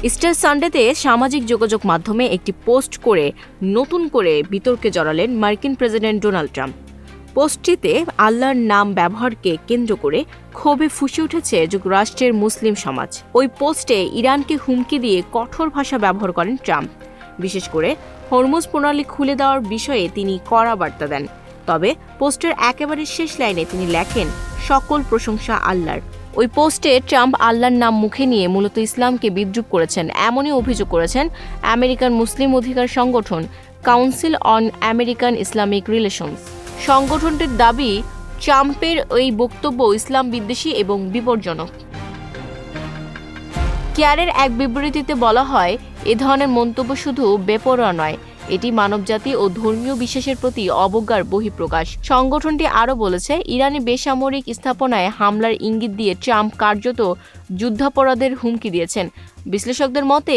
Easter সানডেতে সামাজিক যোগাযোগ মাধ্যমে একটি পোস্ট করে নতুন করে বিতর্কে জড়ালেন মার্কিন প্রেসিডেন্ট ডোনাল্ড ট্রাম্প। পোস্টটিতে আল্লাহর নাম ব্যবহারকে কেন্দ্র করে ক্ষোভে ফুঁসে উঠেছে যুক্তরাষ্ট্রের মুসলিম সমাজ। ওই পোস্টে ইরানকে হুমকি দিয়ে কঠোর ভাষা ব্যবহার করেন ট্রাম্প। বিশেষ করে হরমুজ প্রণালী খুলে দেওয়ার বিষয়ে তিনি কড়া বার্তা দেন। তবে পোস্টের একেবারে শেষ লাইনে তিনি লেখেন, সকল প্রশংসা আল্লাহর। ওই পোস্টে ট্রাম্প আল্লাহর নাম মুখে নিয়ে মূলত ইসলামকে বিদ্রূপ করেছেন এমনই অভিযোগ করেছেন আমেরিকান মুসলিম অধিকার সংগঠন council on American Islamic relations. সংগঠনটির দাবি, ট্রাম্পের এই বক্তব্য ইসলাম বিদ্বেষী এবং বিপজ্জনক। কেয়ারের এক বিবৃতিতে বলা হয়, এ ধরনের মন্তব্য শুধু বেপরোয়া নয়, এটি মানবজাতি ও ধর্মীয় বিশ্বাসের প্রতি অবজ্ঞার বহিঃপ্রকাশ। সংগঠনটি আরও বলেছে, ইরানি বেসামরিক স্থাপনায় হামলার ইঙ্গিত দিয়ে ট্রাম্প কার্যত যুদ্ধাপরাধের হুমকি দিয়েছেন। বিশ্লেষকদের মতে,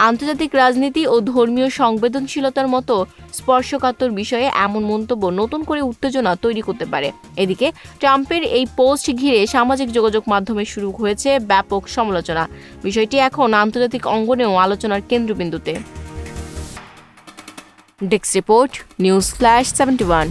আন্তর্জাতিক রাজনীতি ও ধর্মীয় সংবেদনশীলতার মতো স্পর্শকাতর বিষয়ে এমন মন্তব্য নতুন করে উত্তেজনা তৈরি করতে পারে। এদিকে ট্রাম্পের এই পোস্ট ঘিরে সামাজিক যোগাযোগ মাধ্যমে শুরু হয়েছে ব্যাপক সমালোচনা। বিষয়টি এখন আন্তর্জাতিক অঙ্গনেও আলোচনার কেন্দ্রবিন্দুতে। Desk report, news flash 71।